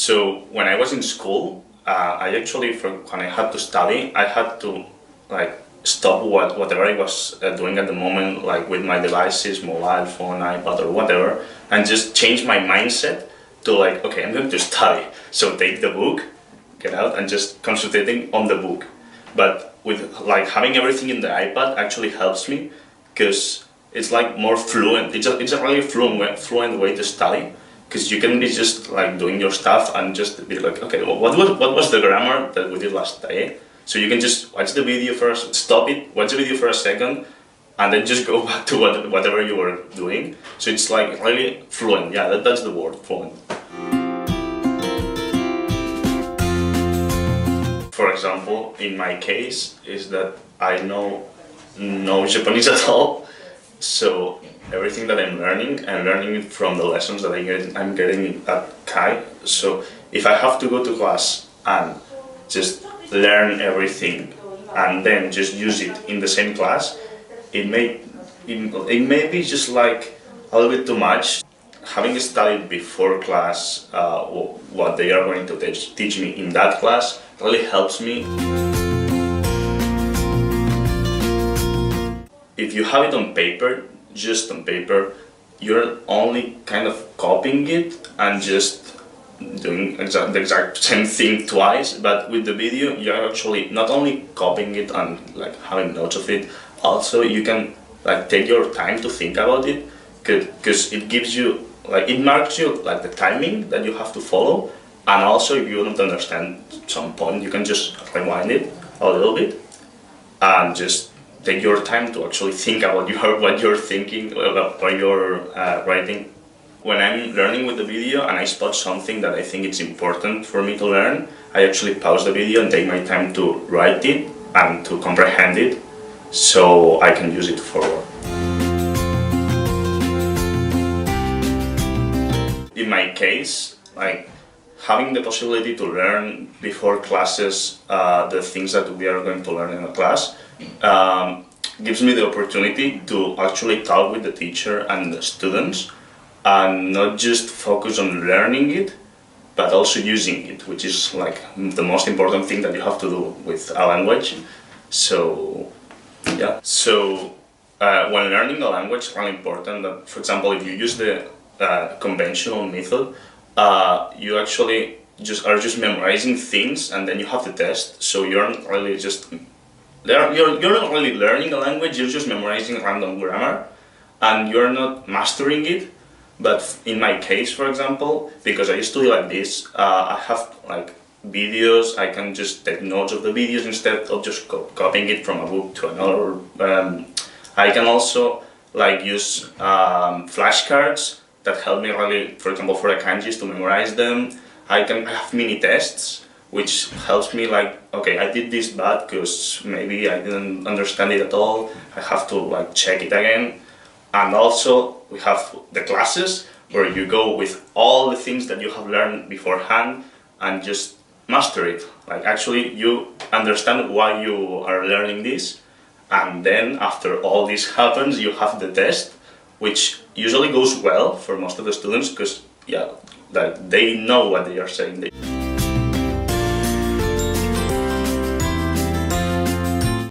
So when I was in school, I actually, when I had to study, I had to like stop whatever I was doing at the moment, like with my devices, mobile phone, iPad or whatever, and just change my mindset to like, okay, I'm going to study. So take the book, get out and just concentrating on the book. But with like having everything in the iPad actually helps me because it's like more fluent. It's a really fluent way to study because you can be just like doing your stuff and just be like, okay, well, what was the grammar that we did last day? So you can just watch the video first, stop it, watch the video for a second, and then just go back to whatever you were doing. So it's like really fluent. Yeah, that's the word, fluent. For example, in my case, is that I know no Japanese at all. So everything that I'm learning it from the lessons that I'm getting at KAI. So if I have to go to class and just learn everything and then just use it in the same class, it may be just like a little bit too much. Having studied before class what they are going to teach me in that class really helps me. If you have it on paper, just on paper, you're only kind of copying it and just doing the exact same thing twice. But with the video, you're actually not only copying it and like having notes of it, also you can like take your time to think about it, because it gives you like, it marks you like the timing that you have to follow. And also if you don't understand some point, you can just rewind it a little bit and just take your time to actually think about what you're thinking when you're writing. When I'm learning with the video and I spot something that I think it's important for me to learn, I actually pause the video and take my time to write it and to comprehend it so I can use it forward. In my case, like having the possibility to learn before classes the things that we are going to learn in a class gives me the opportunity to actually talk with the teacher and the students and not just focus on learning it, but also using it, which is like the most important thing that you have to do with a language. So, yeah. So, when learning a language, it's really important that, for example, if you use the conventional method, you actually are just memorizing things and then you have the test. So you're not really you're not really learning a language, you're just memorizing random grammar and you're not mastering it. But in my case, for example, because I study like this, I have like videos, I can just take notes of the videos instead of just copying it from a book to another. I can also like use flashcards that help me really, for example, for the kanjis to memorize them. I have mini tests, which helps me like, okay, I did this bad because maybe I didn't understand it at all. I have to like check it again. And also we have the classes where you go with all the things that you have learned beforehand and just master it. Like actually you understand why you are learning this, and then after all this happens, you have the test, which usually goes well for most of the students because, yeah, like they know what they are saying.